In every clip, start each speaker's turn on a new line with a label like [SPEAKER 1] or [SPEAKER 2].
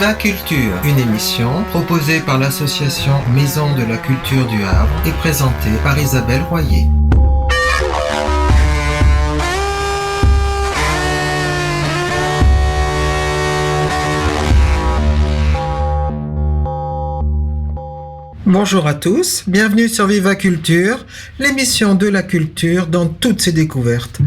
[SPEAKER 1] Viva Culture, une émission proposée par l'association Maison de la Culture du Havre et présentée par Isabelle Royer. Bonjour à tous, bienvenue sur Viva Culture, l'émission de la culture dans toutes ses découvertes.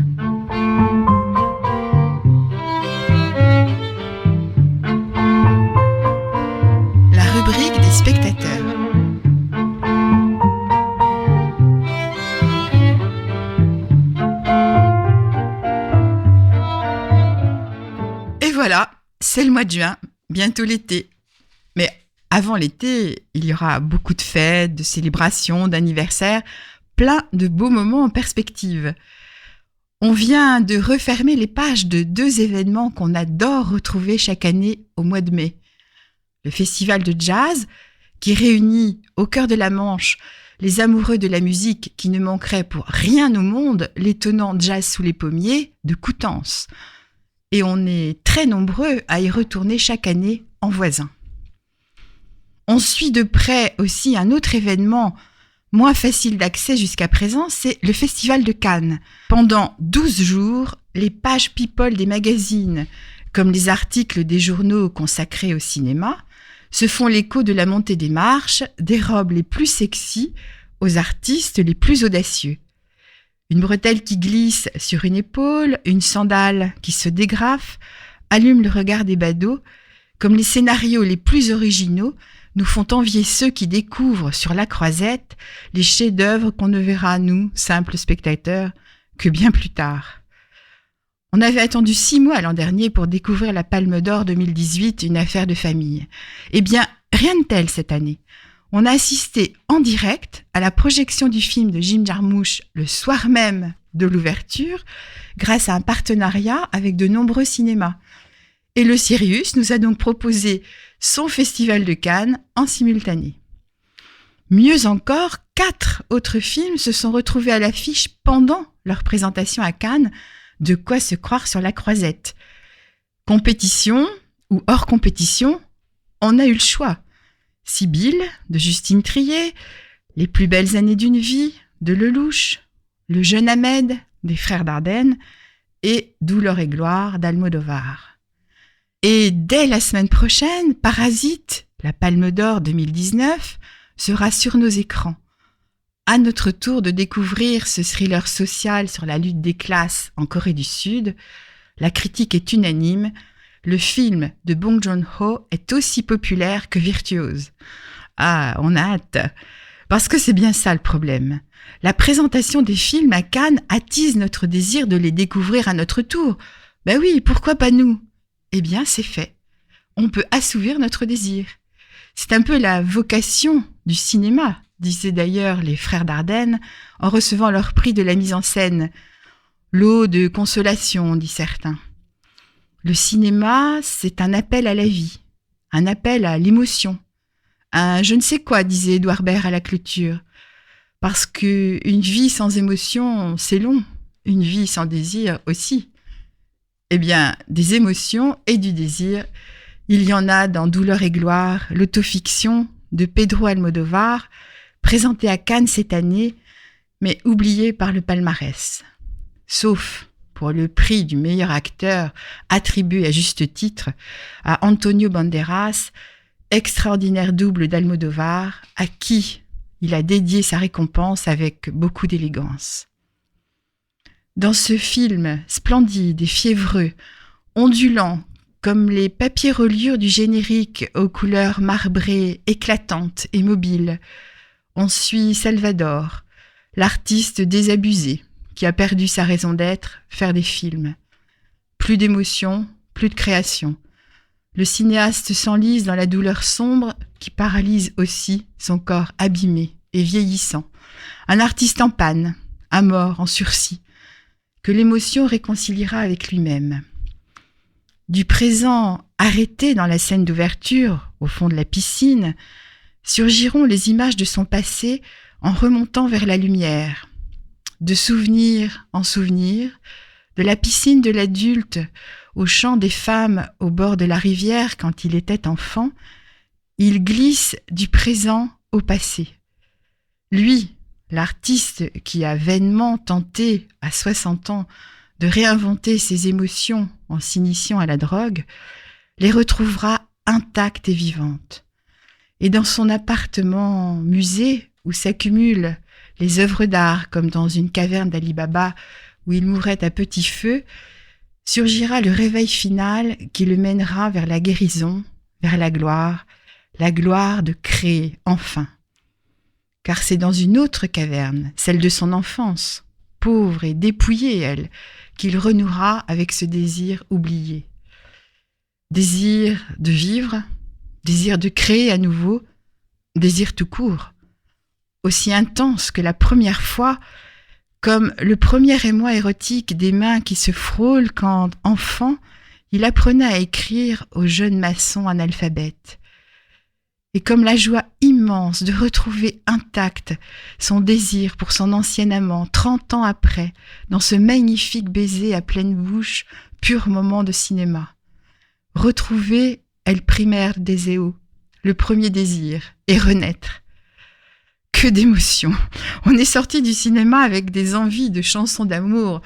[SPEAKER 2] La rubrique des spectateurs. Et voilà, c'est le mois de juin, bientôt l'été. Mais avant l'été, il y aura beaucoup de fêtes, de célébrations, d'anniversaires, plein de beaux moments en perspective. On vient de refermer les pages de 2 événements qu'on adore retrouver chaque année au mois de mai. Le festival de jazz, qui réunit au cœur de la Manche les amoureux de la musique qui ne manqueraient pour rien au monde l'étonnant jazz sous les pommiers de Coutances. Et on est très nombreux à y retourner chaque année en voisin. On suit de près aussi un autre événement moins facile d'accès jusqu'à présent, c'est le Festival de Cannes. Pendant 12 jours, les pages people des magazines, comme les articles des journaux consacrés au cinéma, se font l'écho de la montée des marches, des robes les plus sexy aux artistes les plus audacieux. Une bretelle qui glisse sur une épaule, une sandale qui se dégrafe, allume le regard des badauds, comme les scénarios les plus originaux nous font envier ceux qui découvrent sur la croisette les chefs-d'œuvre qu'on ne verra, nous, simples spectateurs, que bien plus tard. On avait attendu 6 mois l'an dernier pour découvrir la Palme d'Or 2018, une affaire de famille. Eh bien, rien de tel cette année. On a assisté en direct à la projection du film de Jim Jarmusch le soir même de l'ouverture, grâce à un partenariat avec de nombreux cinémas. Et le Sirius nous a donc proposé son festival de Cannes en simultané. Mieux encore, 4 autres films se sont retrouvés à l'affiche pendant leur présentation à Cannes, de quoi se croire sur la croisette. Compétition ou hors compétition, on a eu le choix. Sibylle, de Justine Triet, Les plus belles années d'une vie, de Lelouch, Le jeune Ahmed, des frères Dardenne, et Douleur et gloire, d'Almodovar. Et dès la semaine prochaine, Parasite, la Palme d'Or 2019, sera sur nos écrans. À notre tour de découvrir ce thriller social sur la lutte des classes en Corée du Sud, la critique est unanime, le film de Bong Joon-ho est aussi populaire que virtuose. Ah, on a hâte, parce que c'est bien ça le problème. La présentation des films à Cannes attise notre désir de les découvrir à notre tour. Ben oui, pourquoi pas nous ? Eh bien, c'est fait. On peut assouvir notre désir. C'est un peu la vocation du cinéma, disaient d'ailleurs les frères Dardenne en recevant leur prix de la mise en scène. L'eau de consolation, dit certains. Le cinéma, c'est un appel à la vie, un appel à l'émotion, un je ne sais quoi, disait Édouard Baird à la clôture. Parce qu'une vie sans émotion, c'est long, une vie sans désir aussi. Eh bien, des émotions et du désir, il y en a dans Douleur et gloire, l'autofiction de Pedro Almodovar, présentée à Cannes cette année, mais oubliée par le palmarès. Sauf pour le prix du meilleur acteur, attribué à juste titre à Antonio Banderas, extraordinaire double d'Almodovar, à qui il a dédié sa récompense avec beaucoup d'élégance. Dans ce film splendide et fiévreux, ondulant comme les papiers reliures du générique aux couleurs marbrées, éclatantes et mobiles, on suit Salvador, l'artiste désabusé qui a perdu sa raison d'être, faire des films. Plus d'émotion, plus de création. Le cinéaste s'enlise dans la douleur sombre qui paralyse aussi son corps abîmé et vieillissant. Un artiste en panne, à mort, en sursis, que l'émotion réconciliera avec lui-même. Du présent arrêté dans la scène d'ouverture, au fond de la piscine, surgiront les images de son passé en remontant vers la lumière. De souvenir en souvenir, de la piscine de l'adulte au chant des femmes au bord de la rivière quand il était enfant, il glisse du présent au passé. Lui, l'artiste qui a vainement tenté, à 60 ans, de réinventer ses émotions en s'initiant à la drogue, les retrouvera intactes et vivantes. Et dans son appartement musée, où s'accumulent les œuvres d'art comme dans une caverne d'Ali Baba où il mourait à petit feu, surgira le réveil final qui le mènera vers la guérison, vers la gloire de créer enfin. Car c'est dans une autre caverne, celle de son enfance, pauvre et dépouillée, elle, qu'il renouera avec ce désir oublié. Désir de vivre, désir de créer à nouveau, désir tout court, aussi intense que la première fois, comme le premier émoi érotique des mains qui se frôlent quand, enfant, il apprenait à écrire au jeune maçon analphabète. Et comme la joie immense de retrouver intact son désir pour son ancien amant 30 ans après, dans ce magnifique baiser à pleine bouche, pur moment de cinéma. Retrouver El primer deseo, le premier désir, et renaître. Que d'émotions! On est sorti du cinéma avec des envies de chansons d'amour,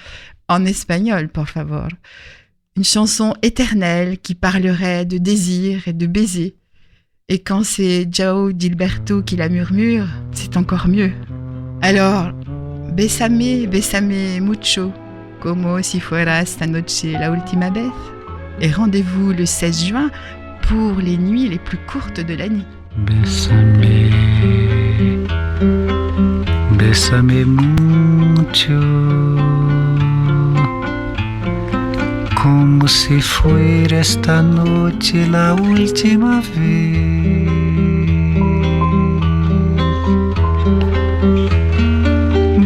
[SPEAKER 2] en espagnol, por favor. Une chanson éternelle qui parlerait de désir et de baiser. Et quand c'est João Gilberto qui la murmure, c'est encore mieux. Alors, bésame, bésame mucho, como si fuera esta noche la última vez. Et rendez-vous le 16 juin pour les nuits les plus courtes de l'année.
[SPEAKER 3] Bésame, bésame mucho, como si fuera esta noche la última vez.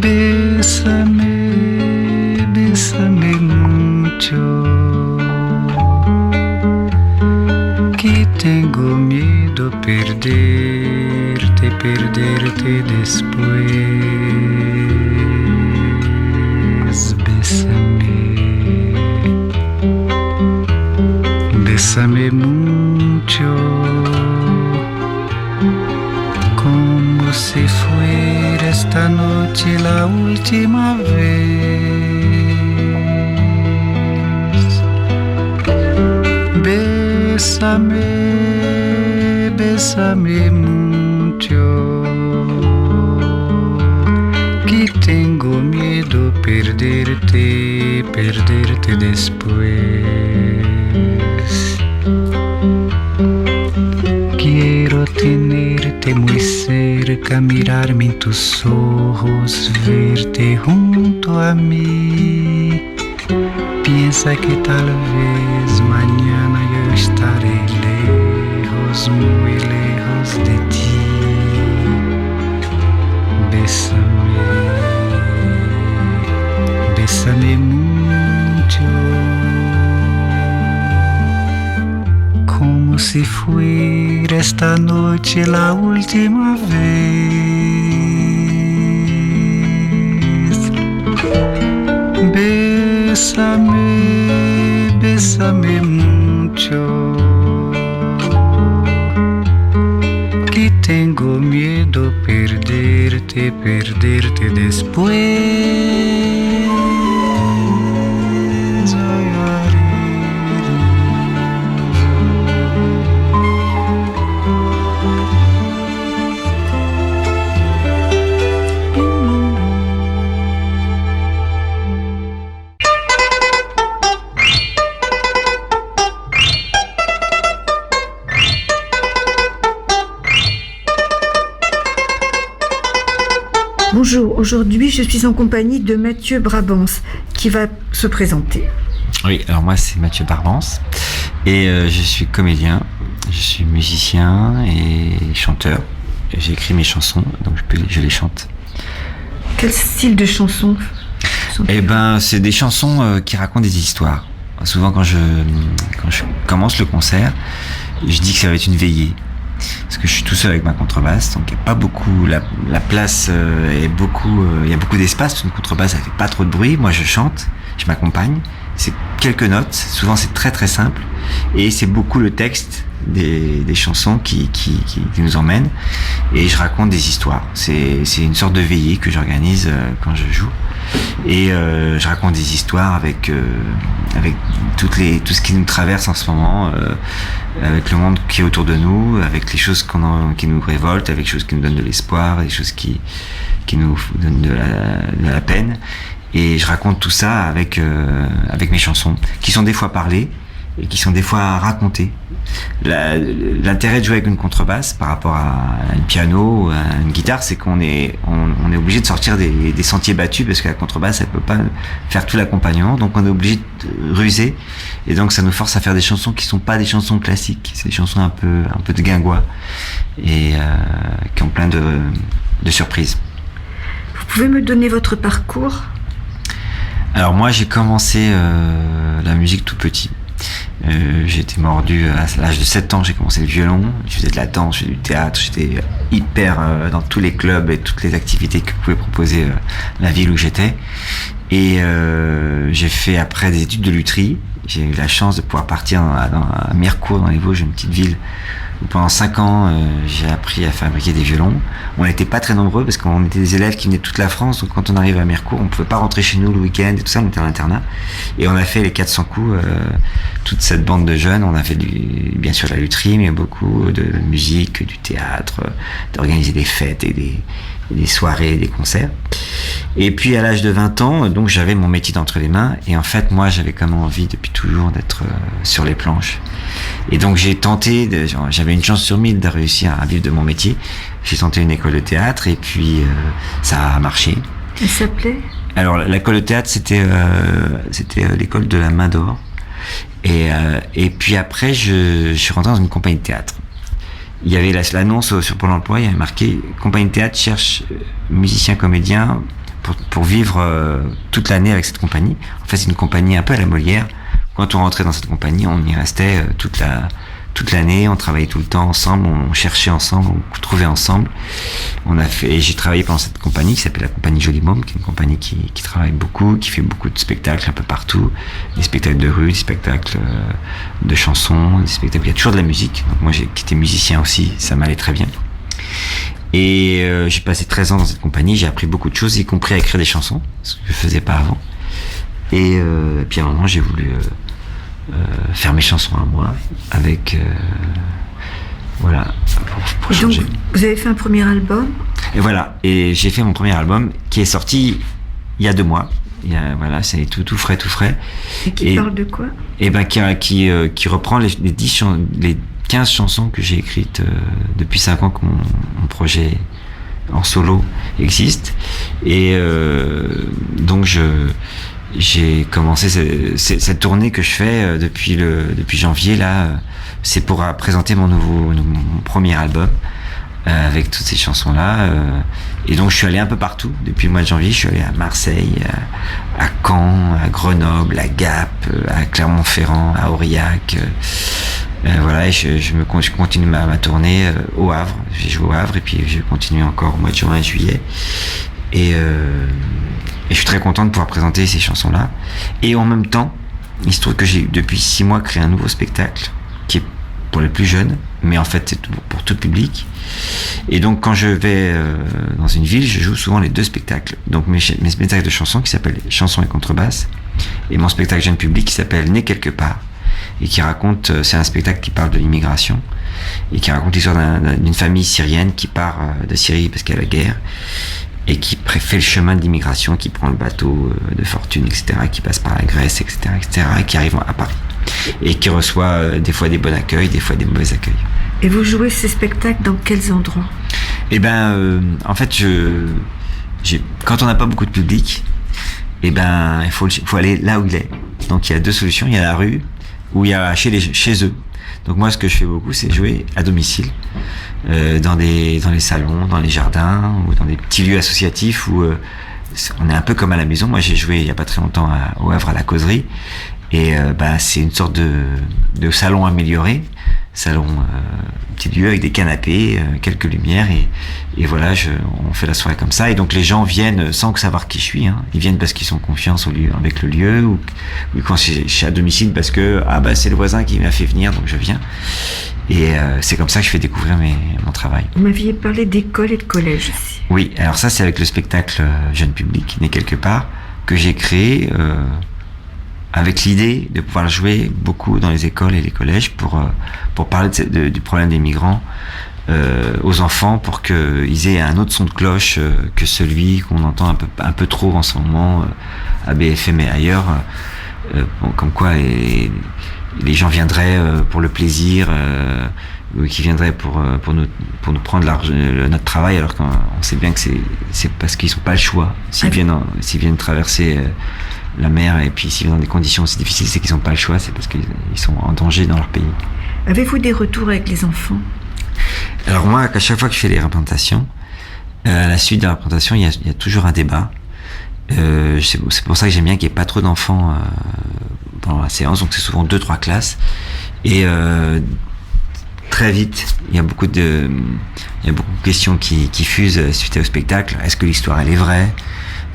[SPEAKER 3] Bésame, bésame mucho, que tengo miedo perderte, perderte después. Bésame, bésame mucho, como si fuera esta noche la última vez. Bésame, bésame mucho, que tengo miedo perderte, perderte después. Quiero tenerte muy cerca, mirarme en tus ojos, verte junto a mí. Piensa que tal vez mañana yo estaré lejos, muy lejos de ti. Bésame, bésame mucho, como si fuera esta noche la última vez. Bésame, bésame mucho, que tengo miedo perderte, perderte después.
[SPEAKER 4] Bonjour, aujourd'hui je suis en compagnie de Mathieu Brabance qui va se présenter.
[SPEAKER 5] Oui, alors moi c'est Mathieu Brabance et je suis comédien, je suis musicien et chanteur. J'ai écrit mes chansons, donc je les chante.
[SPEAKER 4] Quel style de chansons?
[SPEAKER 5] Eh ben, c'est des chansons qui racontent des histoires. Souvent quand je commence le concert, je dis que ça va être une veillée. Parce que je suis tout seul avec ma contrebasse, donc il n'y a pas beaucoup, la place est beaucoup, il y a beaucoup d'espace, une contrebasse ça fait pas trop de bruit, moi je chante, je m'accompagne. C'est quelques notes, souvent c'est très très simple, et c'est beaucoup le texte des chansons qui nous emmènent, et je raconte des histoires. C'est une sorte de veillée que j'organise quand je joue, et je raconte des histoires avec tout ce qui nous traverse en ce moment, avec le monde qui est autour de nous, avec les choses qui nous révoltent, avec les choses qui nous donnent de l'espoir, les choses qui nous donnent de la peine. Et je raconte tout ça avec mes chansons, qui sont des fois parlées et qui sont des fois racontées. L'intérêt de jouer avec une contrebasse par rapport à un piano ou à une guitare, c'est qu'on est obligé de sortir des sentiers battus, parce que la contrebasse, elle peut pas faire tout l'accompagnement, donc on est obligé de ruser, et donc ça nous force à faire des chansons qui sont pas des chansons classiques, c'est des chansons un peu de guingois, et qui ont plein de surprises.
[SPEAKER 4] Vous pouvez me donner votre parcours ?
[SPEAKER 5] Alors moi, j'ai commencé la musique tout petit. J'ai été mordu à l'âge de 7 ans, j'ai commencé le violon, je faisais de la danse, je faisais du théâtre, j'étais hyper dans tous les clubs et toutes les activités que pouvait proposer la ville où j'étais. Et j'ai fait après des études de lutherie. J'ai eu la chance de pouvoir partir à Mirecourt, dans les Vosges, une petite ville où pendant 5 ans j'ai appris à fabriquer des violons. On n'était pas très nombreux parce qu'on était des élèves qui venaient de toute la France, donc quand on arrivait à Mirecourt, on pouvait pas rentrer chez nous le week-end et tout ça, on était en internat. Et on a fait les 400 coups, toute cette bande de jeunes. On a fait bien sûr de la lutherie, mais beaucoup de musique, du théâtre, d'organiser des fêtes et des soirées, des concerts. Et puis à l'âge de 20 ans, donc j'avais mon métier d'entre les mains, et en fait moi j'avais comme envie depuis toujours d'être sur les planches. Et donc j'ai tenté, j'avais une chance sur 1000 de réussir à vivre de mon métier. J'ai tenté une école de théâtre, et puis ça a marché.
[SPEAKER 4] Elle s'appelait ? Alors
[SPEAKER 5] l'école de théâtre, c'était l'école de la Main d'Or. Et puis après je suis rentré dans une compagnie de théâtre. Il y avait l'annonce sur Pôle emploi, il y avait marqué « Compagnie de théâtre cherche musiciens comédiens pour vivre toute l'année avec cette compagnie ». En fait, c'est une compagnie un peu à la Molière. Quand on rentrait dans cette compagnie, on y restait toute l'année, on travaillait tout le temps ensemble, on cherchait ensemble, on trouvait ensemble. J'ai travaillé pendant cette compagnie qui s'appelle la compagnie Joli Môme, qui est une compagnie qui travaille beaucoup, qui fait beaucoup de spectacles un peu partout, des spectacles de rue, des spectacles de chansons, des spectacles, il y a toujours de la musique. Donc moi qui étais musicien aussi, ça m'allait très bien. Et j'ai passé 13 ans dans cette compagnie, j'ai appris beaucoup de choses, y compris à écrire des chansons, ce que je faisais pas avant. Et puis à un moment, j'ai voulu faire mes chansons à moi, avec pour changer.
[SPEAKER 4] Donc, vous avez fait un premier album ?
[SPEAKER 5] Et voilà, et j'ai fait mon premier album qui est sorti il y a 2 mois. C'est tout frais.
[SPEAKER 4] Et qui parle de quoi ?
[SPEAKER 5] Et qui reprend les 15 chansons que j'ai écrites depuis 5 ans que mon projet en solo existe. Et donc j'ai commencé cette tournée que je fais depuis janvier là. C'est pour présenter mon premier album avec toutes ces chansons là. Et donc je suis allé un peu partout depuis le mois de janvier. Je suis allé à Marseille, à Caen, à Grenoble, à Gap, à Clermont-Ferrand, à Aurillac. Et je continue ma tournée au Havre. J'ai joué au Havre, et puis je continue encore au mois de juin et juillet. Et je suis très content de pouvoir présenter ces chansons-là. Et en même temps, il se trouve que j'ai depuis 6 mois créé un nouveau spectacle qui est pour les plus jeunes, mais en fait c'est pour tout public. Et donc quand je vais dans une ville, je joue souvent les 2 spectacles. Donc mes spectacles de chansons qui s'appellent Chansons et contrebasse, et mon spectacle jeune public qui s'appelle Né quelque part, et qui raconte, c'est un spectacle qui parle de l'immigration, et qui raconte l'histoire d'une famille syrienne qui part de Syrie parce qu'il y a la guerre, et qui fait le chemin de l'immigration, qui prend le bateau de fortune, etc., qui passe par la Grèce, etc., et qui arrive à Paris, et qui reçoit des fois des bons accueils, des fois des mauvais accueils.
[SPEAKER 4] Et vous jouez ces spectacles dans quels endroits ?
[SPEAKER 5] En fait, quand on n'a pas beaucoup de public, il faut aller là où il est. Donc il y a 2 solutions, il y a la rue, ou il y a chez eux. Donc moi, ce que je fais beaucoup, c'est jouer à domicile, dans les salons, dans les jardins, ou dans des petits lieux associatifs où on est un peu comme à la maison. Moi, j'ai joué il y a pas très longtemps au Havre à la Causerie, et c'est une sorte de salon amélioré, salon, petit lieu avec des canapés, quelques lumières et voilà, on fait la soirée comme ça. Et donc les gens viennent sans savoir qui je suis. Hein. Ils viennent parce qu'ils sont en confiance avec le lieu ou quand je suis à domicile parce que c'est le voisin qui m'a fait venir, donc je viens. Et c'est comme ça que je fais découvrir mon travail.
[SPEAKER 4] Vous m'aviez parlé d'école et de collège aussi.
[SPEAKER 5] Oui, alors ça c'est avec le spectacle Jeune Public, né quelque part, que j'ai créé avec l'idée de pouvoir jouer beaucoup dans les écoles et les collèges pour parler du problème des migrants aux enfants, pour qu'ils aient un autre son de cloche que celui qu'on entend un peu trop en ce moment à BFM et ailleurs, comme quoi les gens viendraient pour le plaisir, ou qui viendraient pour nous prendre notre travail, alors qu'on sait bien que c'est parce qu'ils n'ont pas le choix. S'ils viennent traverser la mer et puis s'ils viennent dans des conditions aussi difficiles, c'est qu'ils n'ont pas le choix, c'est parce qu'ils sont en danger dans leur pays.
[SPEAKER 4] Avez-vous des retours avec les enfants?
[SPEAKER 5] Alors moi, à chaque fois que je fais les représentations, à la suite de la représentation, il y a toujours un débat. C'est pour ça que j'aime bien qu'il n'y ait pas trop d'enfants pendant la séance, donc c'est souvent 2-3 classes. Et très vite, il y a beaucoup de questions qui fusent suite au spectacle. Est-ce que l'histoire elle est vraie?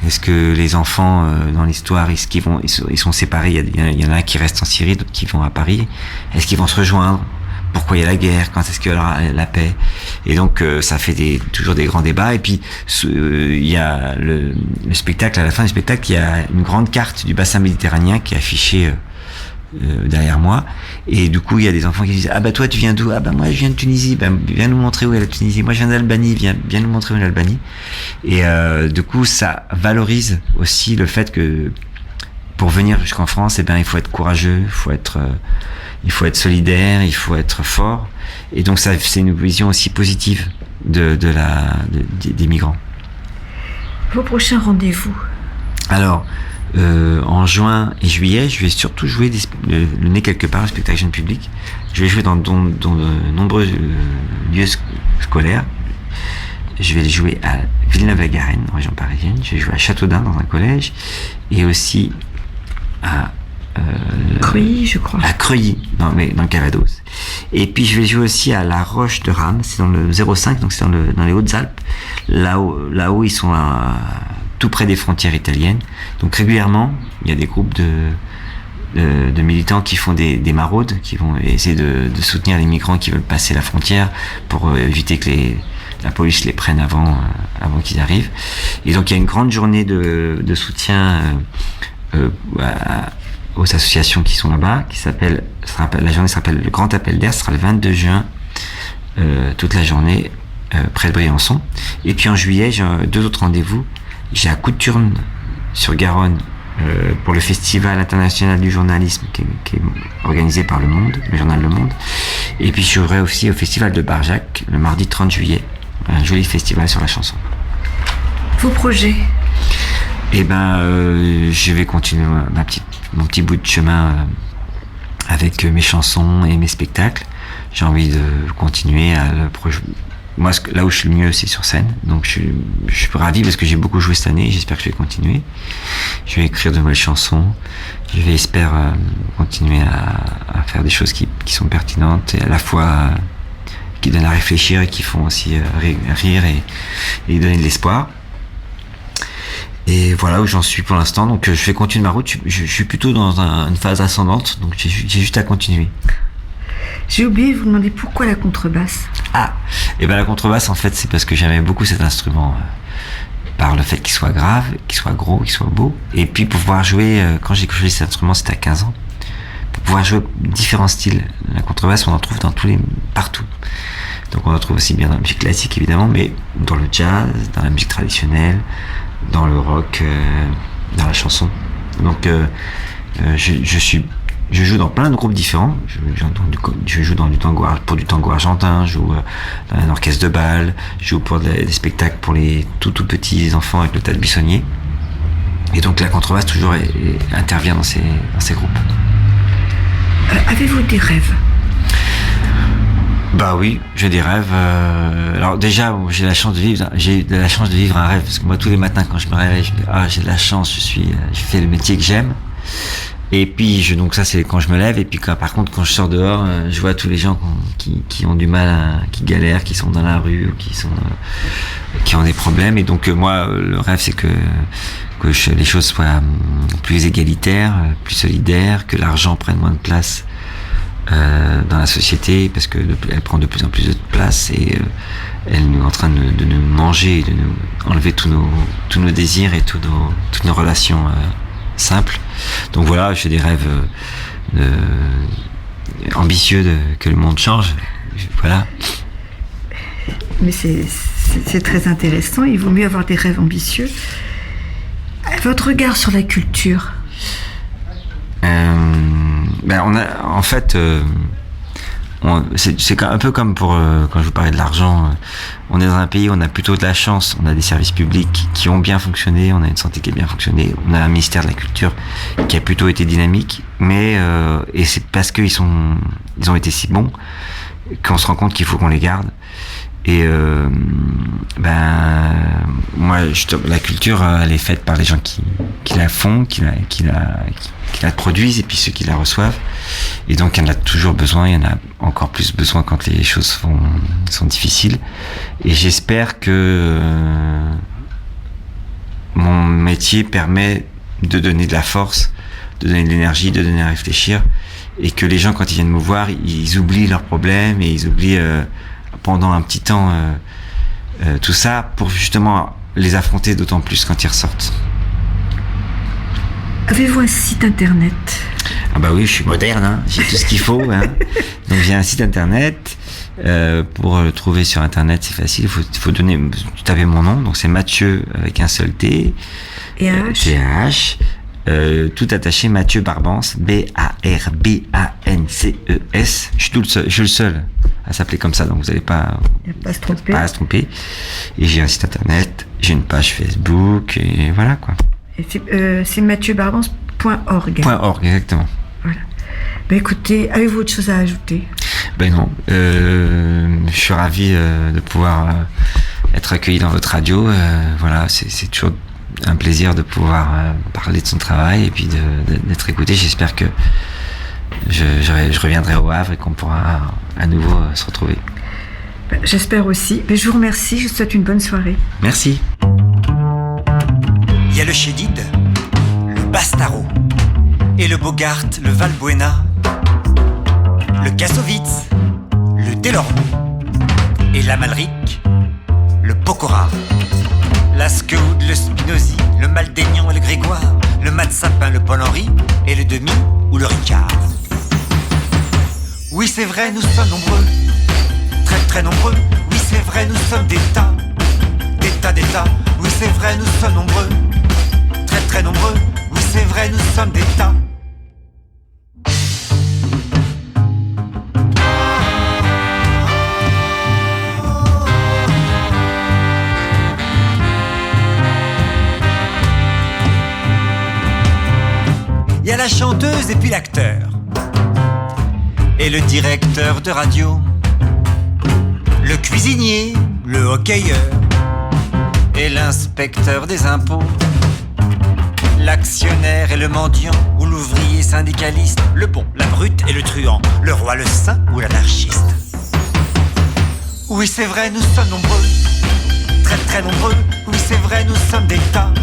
[SPEAKER 5] Est-ce que les enfants dans l'histoire, ils sont séparés? Il y en a un qui reste en Syrie, d'autres qui vont à Paris. Est-ce qu'ils vont se rejoindre? Pourquoi il y a la guerre? Quand est-ce qu'il y aura la paix? Et donc ça fait toujours des grands débats. Et puis il y a le spectacle, à la fin du spectacle, il y a une grande carte du bassin méditerranéen qui est affichée derrière moi. Et du coup il y a des enfants qui disent toi tu viens d'où? Moi je viens de Tunisie. Viens nous montrer où est la Tunisie. Moi je viens d'Albanie. Viens nous montrer où est l'Albanie. Et du coup ça valorise aussi le fait que pour venir jusqu'en France, il faut être courageux, il faut être solidaire, il faut être fort. Et donc ça, c'est une vision aussi positive des migrants.
[SPEAKER 4] Vos prochains rendez-vous?
[SPEAKER 5] Alors, en juin et juillet, je vais surtout jouer le nez quelque part, le spectacle Jeune Public. Je vais jouer dans de nombreux lieux scolaires. Je vais jouer à Villeneuve-la-Garenne, en région parisienne. Je vais jouer à Châteaudun, dans un collège. Et aussi à
[SPEAKER 4] Creuilly, je crois.
[SPEAKER 5] À Creuilly, dans le Calvados. Et puis je vais jouer aussi à La Roche de Rame, c'est dans le 05, donc c'est dans les Hautes-Alpes. Là-haut, ils sont tout près des frontières italiennes. Donc régulièrement, il y a des groupes de militants qui font des maraudes, qui vont essayer de soutenir les migrants qui veulent passer la frontière pour éviter que la police les prenne avant qu'ils arrivent. Et donc il y a une grande journée de soutien aux associations qui sont là-bas, la journée s'appelle le Grand Appel d'Air, ce sera le 22 juin, toute la journée, près de Briançon. Et puis en juillet, j'ai 2 autres rendez-vous. J'ai à Couturne, sur Garonne, pour le Festival international du journalisme qui est organisé par Le journal Le Monde. Et puis je serai aussi au Festival de Barjac, le mardi 30 juillet, un joli festival sur la chanson.
[SPEAKER 4] Vos projets?
[SPEAKER 5] Je vais continuer mon petit bout de chemin avec mes chansons et mes spectacles. J'ai envie de continuer moi, là où je suis le mieux, c'est sur scène. Donc je suis ravi parce que j'ai beaucoup joué cette année et j'espère que je vais continuer. Je vais écrire de nouvelles chansons. Je vais continuer à faire des choses qui sont pertinentes et à la fois qui donnent à réfléchir et qui font aussi rire et donner de l'espoir. Et voilà où j'en suis pour l'instant. Donc je vais continuer ma route. Je suis plutôt dans une phase ascendante. Donc j'ai juste à continuer.
[SPEAKER 4] J'ai oublié de vous demander pourquoi la contrebasse.
[SPEAKER 5] La contrebasse, en fait, c'est parce que j'aimais beaucoup cet instrument par le fait qu'il soit grave, qu'il soit gros, qu'il soit beau. Et puis pouvoir jouer, quand j'ai joué cet instrument, c'était à 15 ans. Pour pouvoir jouer différents styles. La contrebasse, on en trouve partout. Donc on en trouve aussi bien dans la musique classique, évidemment, mais dans le jazz, dans la musique traditionnelle, dans le rock, dans la chanson. Donc je joue dans plein de groupes différents. Je joue pour du tango argentin, je joue dans un orchestre de bal, je joue pour des spectacles pour les tout petits enfants avec le tas de buissonniers. Et donc la contrebasse toujours intervient dans ces groupes.
[SPEAKER 4] Avez-vous des rêves?
[SPEAKER 5] Oui, j'ai des rêves. Alors déjà, j'ai de la chance de vivre un rêve, parce que moi tous les matins quand je me réveille, je me dis j'ai de la chance, je fais le métier que j'aime. Et puis, donc ça, c'est quand je me lève. Et puis, par contre, quand je sors dehors, je vois tous les gens qui ont du mal, qui galèrent, qui sont dans la rue, qui ont des problèmes. Et donc, moi, le rêve, c'est que les choses soient plus égalitaires, plus solidaires, que l'argent prenne moins de place dans la société, parce que elle prend de plus en plus de place et elle est en train de nous manger, de nous enlever tous nos désirs et toutes nos relations simples. Donc voilà, j'ai des rêves ambitieux que le monde change. Voilà.
[SPEAKER 4] Mais c'est très intéressant. Il vaut mieux avoir des rêves ambitieux. Votre regard sur la culture?
[SPEAKER 5] C'est un peu comme quand je vous parlais de l'argent. On est dans un pays où on a plutôt de la chance. On a des services publics qui ont bien fonctionné, on a une santé qui a bien fonctionné, on a un ministère de la Culture qui a plutôt été dynamique. Et c'est parce qu'ils ont été si bons qu'on se rend compte qu'il faut qu'on les garde. Et moi, la culture, elle est faite par les gens qui la font, qui la produisent, et puis ceux qui la reçoivent. Et donc, il y en a toujours besoin. Il y en a encore plus besoin quand les choses sont difficiles. Et j'espère que mon métier permet de donner de la force, de donner de l'énergie, de donner à réfléchir, et que les gens, quand ils viennent me voir, ils oublient leurs problèmes et ils oublient pendant un petit temps tout ça, pour justement les affronter d'autant plus quand ils ressortent.
[SPEAKER 4] Avez-vous un site internet?
[SPEAKER 5] Ah bah oui, je suis moderne, hein. J'ai tout ce qu'il faut. Hein. Donc j'ai un site internet. Pour le trouver sur internet, c'est facile. Il faut taper mon nom. Donc c'est Mathieu avec un seul T.
[SPEAKER 4] Et
[SPEAKER 5] H. Tout attaché, Mathieu Barbance, Barbances. Je suis le seul à s'appeler comme ça, donc vous n'allez pas se tromper. Et j'ai un site internet, j'ai une page Facebook, et voilà quoi.
[SPEAKER 4] Et c'est mathieuBarbance.org.
[SPEAKER 5] .org, exactement.
[SPEAKER 4] Voilà. Écoutez, avez-vous autre chose à ajouter?
[SPEAKER 5] Non. Je suis ravi de pouvoir être accueilli dans votre radio. Voilà, c'est toujours un plaisir de pouvoir parler de son travail et puis d'être écouté. J'espère que je reviendrai au Havre et qu'on pourra à nouveau se retrouver.
[SPEAKER 4] J'espère aussi. Je vous remercie, je vous souhaite une bonne soirée.
[SPEAKER 5] Merci.
[SPEAKER 6] Il y a le Chédid, le Bastaro, et le Bogart, le Valbuena, le Kassovitz, le Delormeau, et l'Amalric, le Pokora, l'Askeud, le Spinozzi, le Maldaignan et le Grégoire, le Matsapin, le Paul-Henri, et le Demi ou le Ricard. Oui, c'est vrai, nous sommes nombreux, très très nombreux. Oui, c'est vrai, nous sommes des tas. Oui, c'est vrai, nous sommes nombreux, très très nombreux. Oui, c'est vrai, nous sommes des tas. Il y a la chanteuse et puis l'acteur, et le directeur de radio, le cuisinier, le hockeyeur, et l'inspecteur des impôts, l'actionnaire et le mendiant, ou l'ouvrier syndicaliste, le bon, la brute et le truand, le roi, le saint ou l'anarchiste. Oui, c'est vrai, nous sommes nombreux, très très nombreux. Oui, c'est vrai, nous sommes des tas.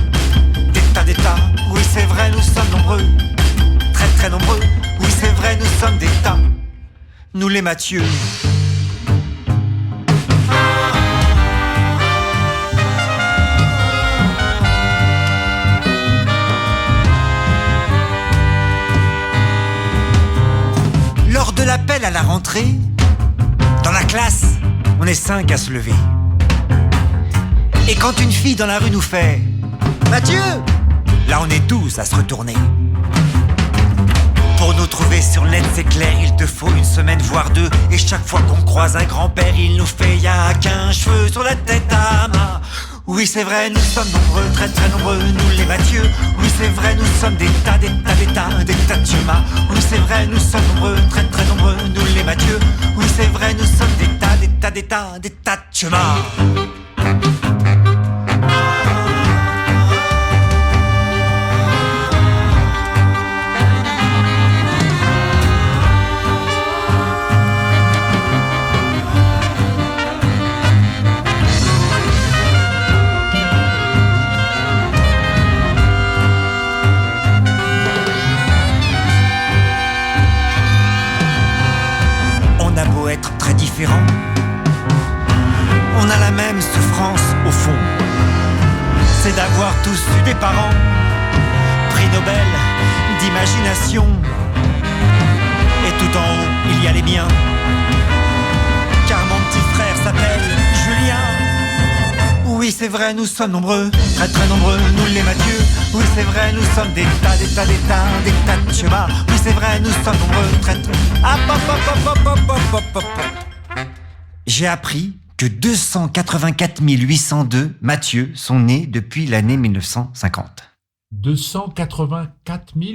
[SPEAKER 6] Oui, c'est vrai, nous sommes nombreux, très très nombreux. Oui, c'est vrai, nous sommes des tas. Nous les Mathieu. Lors de l'appel à la rentrée, dans la classe, on est 5 à se lever. Et quand une fille dans la rue nous fait « Mathieu !» là on est 12 à se retourner. Pour nous trouver sur le net, c'est clair, il te faut une semaine voire 2. Et chaque fois qu'on croise un grand-père, il nous fait y'a qu'un cheveu sur la tête à ma. Oui, c'est vrai, nous sommes nombreux, très très nombreux, nous les Mathieu. Oui, c'est vrai, nous sommes des tas de tumas. Oui, c'est vrai, nous sommes nombreux, très très nombreux, nous les Mathieu. Oui, c'est vrai, nous sommes des tas de tumas. c'est d'avoir tous eu des parents. Prix Nobel d'imagination. Et tout en haut, il y a les miens. Car mon petit frère s'appelle Julien. Oui, c'est vrai, nous sommes nombreux, très très nombreux, nous les Mathieu. Oui, c'est vrai, nous sommes des tas de chemins. Oui, c'est vrai, nous sommes nombreux, très très... J'ai appris que 284 802 Mathieu sont nés depuis l'année 1950.
[SPEAKER 7] 284 000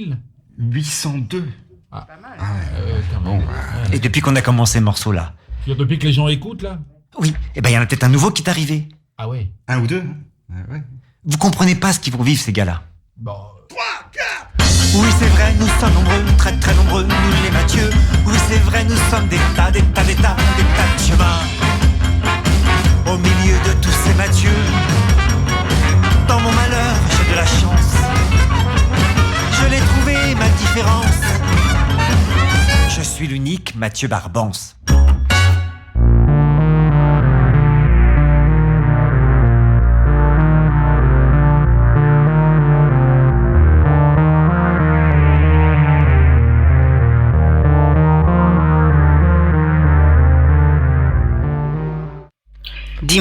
[SPEAKER 5] 802.
[SPEAKER 7] Ah,
[SPEAKER 2] Pas mal.
[SPEAKER 7] quand même.
[SPEAKER 5] Bon,
[SPEAKER 6] Et depuis qu'on a commencé ce morceau-là.
[SPEAKER 7] C'est-à-dire depuis que les gens écoutent, là?
[SPEAKER 6] Oui, et ben il y en a peut-être un nouveau qui est arrivé.
[SPEAKER 7] Ah ouais.
[SPEAKER 5] un ou deux. Ouais.
[SPEAKER 6] Vous comprenez pas ce qu'ils vont vivre, ces gars-là.
[SPEAKER 7] Bon.
[SPEAKER 6] Oui, c'est vrai, nous sommes nombreux, très très nombreux, nous les Mathieu. Oui, c'est vrai, nous sommes des tas de chemins. Au milieu de tous ces Mathieu, dans mon malheur, j'ai de la chance. Je l'ai trouvé, ma différence. Je suis l'unique Mathieu Barbance.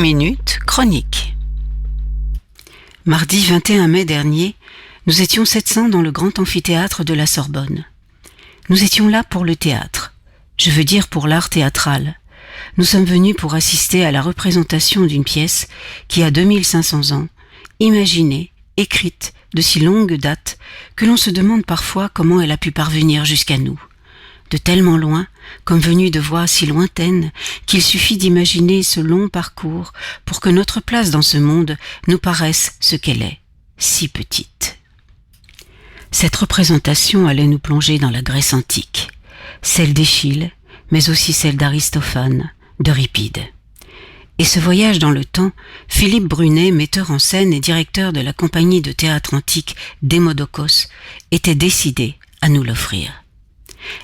[SPEAKER 8] Minutes, chronique. Mardi 21 mai dernier, nous étions 700 dans le grand amphithéâtre de la Sorbonne. Nous étions là pour le théâtre, je veux dire pour l'art théâtral. Nous sommes venus pour assister à la représentation d'une pièce qui a 2500 ans, imaginée, écrite de si longue date que l'on se demande parfois comment elle a pu parvenir jusqu'à nous. De tellement loin, comme venue de voix si lointaines, qu'il suffit d'imaginer ce long parcours pour que notre place dans ce monde nous paraisse ce qu'elle est, si petite. Cette représentation allait nous plonger dans la Grèce antique, celle d'Échille, mais aussi celle d'Aristophane, d'Euripide. Et ce voyage dans le temps, Philippe Brunet, metteur en scène et directeur de la compagnie de théâtre antique Démodocos, était décidé à nous l'offrir.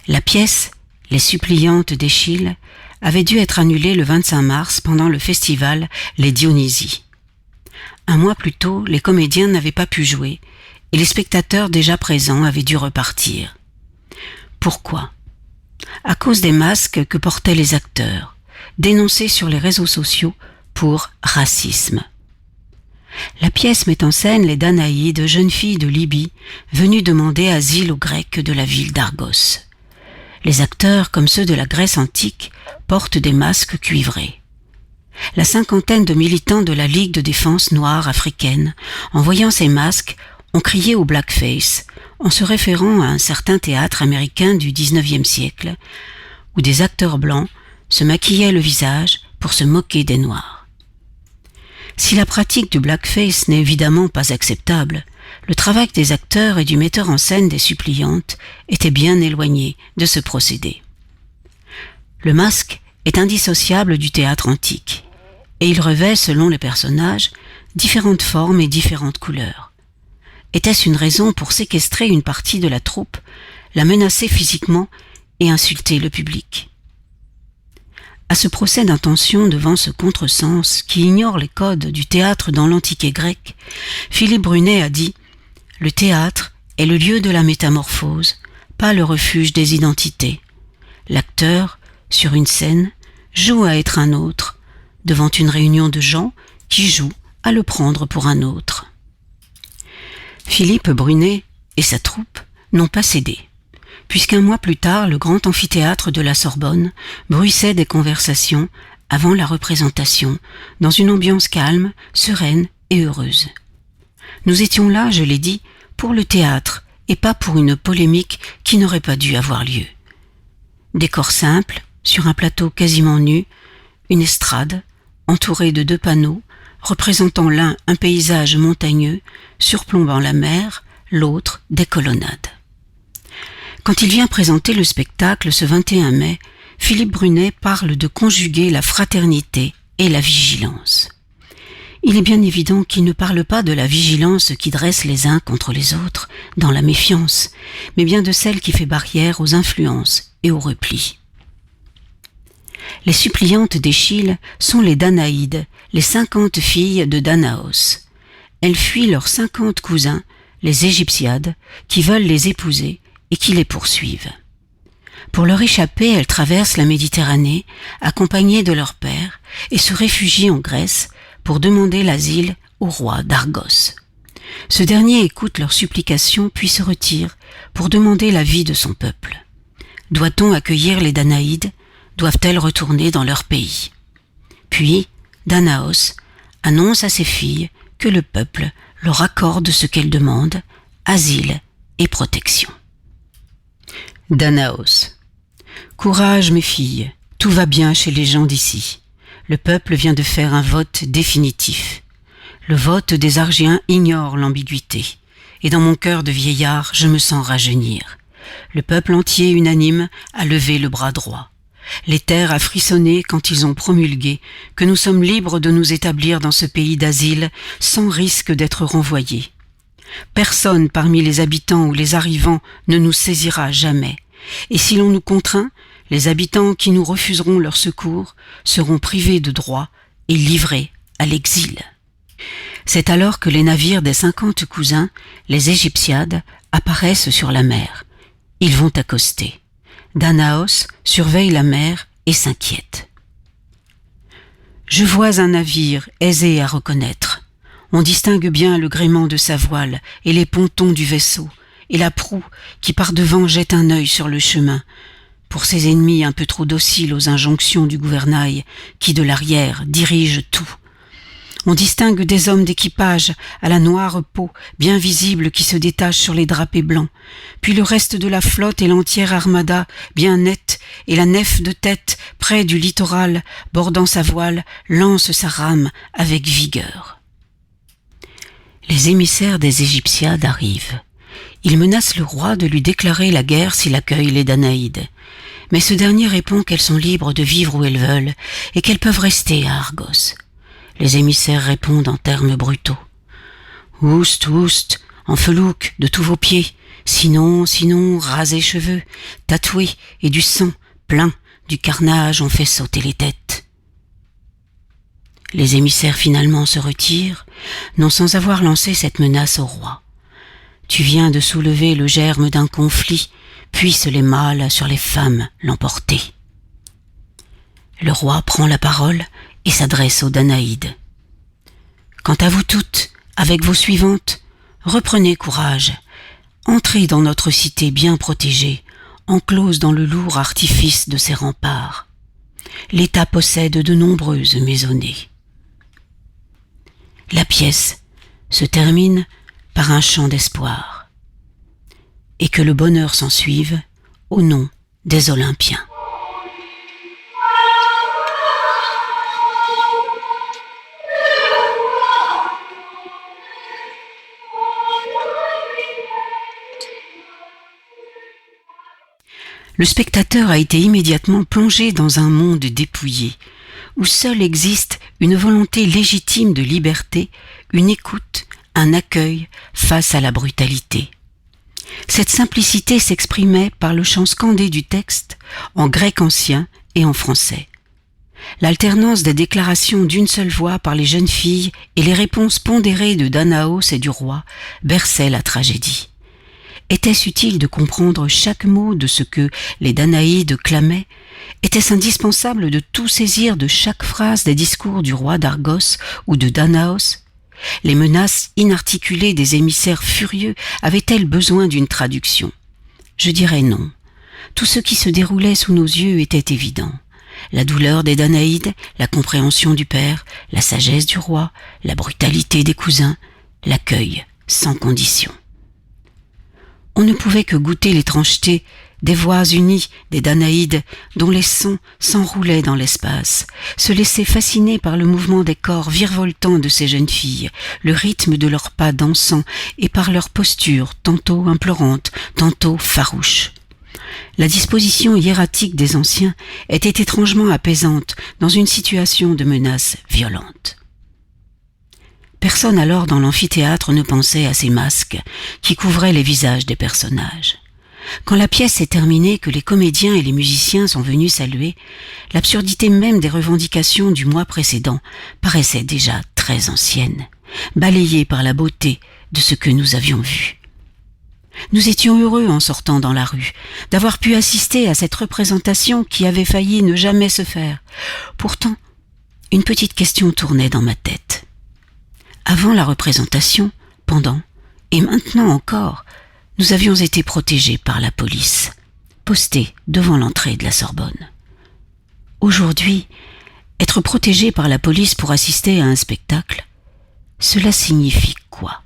[SPEAKER 8] La pièce, Les suppliantes d'Échille, avait dû être annulée le 25 mars pendant le festival Les Dionysies. Un mois plus tôt, les comédiens n'avaient pas pu jouer et les spectateurs déjà présents avaient dû repartir. Pourquoi ? À cause des masques que portaient les acteurs, dénoncés sur les réseaux sociaux pour racisme. La pièce met en scène les Danaïdes, jeunes filles de Libye, venues demander asile aux Grecs de la ville d'Argos. Les acteurs, comme ceux de la Grèce antique, portent des masques cuivrés. La cinquantaine de militants de la Ligue de défense noire africaine, en voyant ces masques, ont crié au blackface, en se référant à un certain théâtre américain du XIXe siècle, où des acteurs blancs se maquillaient le visage pour se moquer des Noirs. Si la pratique du blackface n'est évidemment pas acceptable, le travail des acteurs et du metteur en scène des suppliantes était bien éloigné de ce procédé. Le masque est indissociable du théâtre antique, et il revêt, selon les personnages, différentes formes et différentes couleurs. Était-ce une raison pour séquestrer une partie de la troupe, la menacer physiquement et insulter le public ? À ce procès d'intention devant ce contresens qui ignore les codes du théâtre dans l'Antiquité grecque, Philippe Brunet a dit « Le théâtre est le lieu de la métamorphose, pas le refuge des identités. L'acteur, sur une scène, joue à être un autre, devant une réunion de gens qui jouent à le prendre pour un autre. » Philippe Brunet et sa troupe n'ont pas cédé, puisqu'un mois plus tard, le grand amphithéâtre de la Sorbonne bruissait des conversations avant la représentation, dans une ambiance calme, sereine et heureuse. Nous étions là, je l'ai dit, pour le théâtre et pas pour une polémique qui n'aurait pas dû avoir lieu. Décor simple, sur un plateau quasiment nu, une estrade, entourée de 2 panneaux, représentant l'un un paysage montagneux, surplombant la mer, l'autre des colonnades. Quand il vient présenter le spectacle ce 21 mai, Philippe Brunet parle de conjuguer la fraternité et la vigilance. Il est bien évident qu'il ne parle pas de la vigilance qui dresse les uns contre les autres, dans la méfiance, mais bien de celle qui fait barrière aux influences et au repli. Les suppliantes d'Échille sont les Danaïdes, les 50 filles de Danaos. elles fuient leurs 50 cousins, les Égyptiades, qui veulent les épouser et qui les poursuivent. Pour leur échapper, elles traversent la Méditerranée, accompagnées de leur père, et se réfugient en Grèce pour demander l'asile au roi d'Argos. Ce dernier écoute leurs supplications puis se retire pour demander l'avis de son peuple. Doit-on accueillir les Danaïdes? Doivent-elles retourner dans leur pays? Puis, Danaos annonce à ses filles que le peuple leur accorde ce qu'elles demandent, asile et protection. Danaos. Courage, mes filles, tout va bien chez les gens d'ici. Le peuple vient de faire un vote définitif. Le vote des Argiens ignore l'ambiguïté, et dans mon cœur de vieillard, je me sens rajeunir. Le peuple entier unanime a levé le bras droit. Les terres a frissonné quand ils ont promulgué que nous sommes libres de nous établir dans ce pays d'asile sans risque d'être renvoyés. Personne parmi les habitants ou les arrivants ne nous saisira jamais, et si l'on nous contraint, les habitants qui nous refuseront leur secours seront privés de droits et livrés à l'exil. C'est alors que les navires des 50 cousins, les Égyptiades, apparaissent sur la mer. Ils vont accoster. Danaos surveille la mer et s'inquiète. Je vois un navire aisé à reconnaître. On distingue bien le gréement de sa voile et les pontons du vaisseau, et la proue qui par devant jette un œil sur le chemin, pour ses ennemis un peu trop dociles aux injonctions du gouvernail, qui de l'arrière dirige tout. On distingue des hommes d'équipage à la noire peau, bien visible, qui se détachent sur les drapés blancs, puis le reste de la flotte et l'entière armada, bien nette, et la nef de tête, près du littoral, bordant sa voile, lance sa rame avec vigueur. Les émissaires des Égyptiades arrivent. Ils menacent le roi de lui déclarer la guerre s'il accueille les Danaïdes. Mais ce dernier répond qu'elles sont libres de vivre où elles veulent et qu'elles peuvent rester à Argos. Les émissaires répondent en termes brutaux. « Oust, oust, en felouque de tous vos pieds, sinon, rasez cheveux, tatoués et du sang plein, du carnage ont fait sauter les têtes. » Les émissaires finalement se retirent, non sans avoir lancé cette menace au roi. « Tu viens de soulever le germe d'un conflit, puissent les mâles sur les femmes l'emporter. » Le roi prend la parole et s'adresse aux Danaïdes. « Quant à vous toutes, avec vos suivantes, reprenez courage, entrez dans notre cité bien protégée, enclose dans le lourd artifice de ses remparts. L'État possède de nombreuses maisonnées. » La pièce se termine par un chant d'espoir. Et que le bonheur s'en suive au nom des Olympiens. Le spectateur a été immédiatement plongé dans un monde dépouillé, où seul existe une volonté légitime de liberté, une écoute, un accueil face à la brutalité. Cette simplicité s'exprimait par le chant scandé du texte, en grec ancien et en français. L'alternance des déclarations d'une seule voix par les jeunes filles et les réponses pondérées de Danaos et du roi berçaient la tragédie. Était-ce utile de comprendre chaque mot de ce que les Danaïdes clamaient? Était-ce indispensable de tout saisir de chaque phrase des discours du roi d'Argos ou de Danaos? Les menaces inarticulées des émissaires furieux avaient-elles besoin d'une traduction? Je dirais non. Tout ce qui se déroulait sous nos yeux était évident. La douleur des Danaïdes, la compréhension du père, la sagesse du roi, la brutalité des cousins, l'accueil sans condition. On ne pouvait que goûter l'étrangeté des voix unies des Danaïdes dont les sons s'enroulaient dans l'espace, se laisser fasciner par le mouvement des corps virevoltants de ces jeunes filles, le rythme de leurs pas dansants et par leur posture tantôt implorante, tantôt farouche. La disposition hiératique des anciens était étrangement apaisante dans une situation de menace violente. Personne alors dans l'amphithéâtre ne pensait à ces masques qui couvraient les visages des personnages. Quand la pièce est terminée, que les comédiens et les musiciens sont venus saluer, l'absurdité même des revendications du mois précédent paraissait déjà très ancienne, balayée par la beauté de ce que nous avions vu. Nous étions heureux en sortant dans la rue, d'avoir pu assister à cette représentation qui avait failli ne jamais se faire. Pourtant, une petite question tournait dans ma tête. Avant la représentation, pendant et maintenant encore, nous avions été protégés par la police, postés devant l'entrée de la Sorbonne. Aujourd'hui, être protégé par la police pour assister à un spectacle, cela signifie quoi ?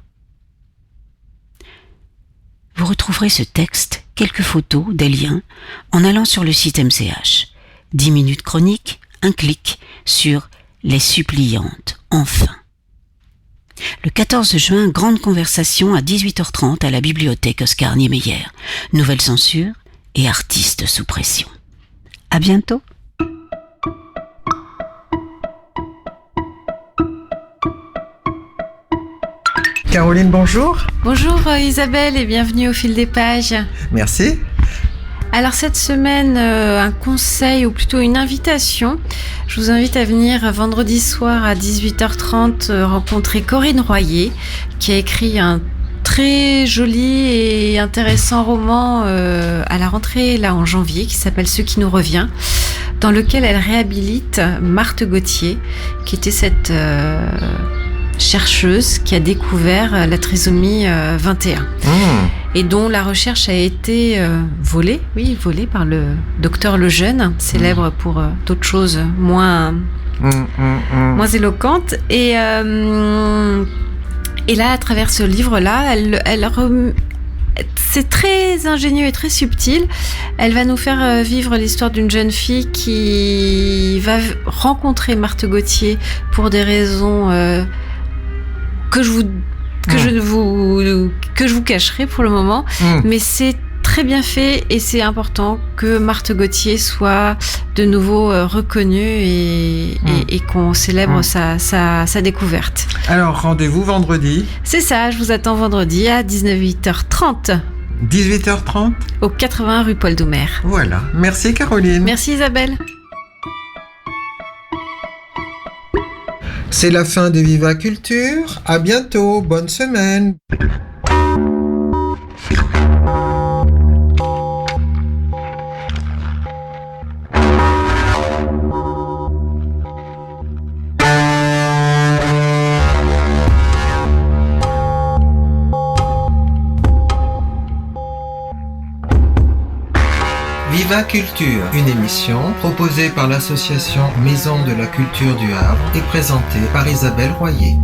[SPEAKER 8] Vous retrouverez ce texte, quelques photos, des liens, en allant sur le site MCH. 10 minutes chronique, un clic sur « Les suppliantes, enfin ». Le 14 juin, grande conversation à 18h30 à la bibliothèque Oscar Niemeyer. Nouvelle censure et artistes sous pression. À bientôt.
[SPEAKER 1] Caroline, bonjour.
[SPEAKER 9] Bonjour Isabelle et bienvenue au fil des pages.
[SPEAKER 1] Merci.
[SPEAKER 9] Alors cette semaine, un conseil ou plutôt une invitation. Je vous invite à venir vendredi soir à 18h30 rencontrer Corinne Royer qui a écrit un très joli et intéressant roman à la rentrée là en janvier qui s'appelle Ce qui nous revient, dans lequel elle réhabilite Marthe Gauthier qui était cette chercheuse qui a découvert la trisomie 21 et dont la recherche a été volée par le docteur Lejeune, célèbre pour d'autres choses moins éloquentes. Et là, à travers ce livre-là, c'est très ingénieux et très subtil. Elle va nous faire vivre l'histoire d'une jeune fille qui va rencontrer Marthe Gauthier pour des raisons que je vous cacherai pour le moment, mais c'est très bien fait et c'est important que Marthe Gauthier soit de nouveau reconnue et qu'on célèbre sa découverte.
[SPEAKER 1] Alors, rendez-vous vendredi.
[SPEAKER 9] C'est ça, je vous attends vendredi à 18h30.
[SPEAKER 1] 18h30
[SPEAKER 9] Au 80 rue Paul Doumer.
[SPEAKER 1] Voilà. Merci Caroline.
[SPEAKER 9] Merci Isabelle.
[SPEAKER 1] C'est la fin de Viva Culture. À bientôt. Bonne semaine. Viva Culture, une émission proposée par l'association Maison de la Culture du Havre et présentée par Isabelle Royer.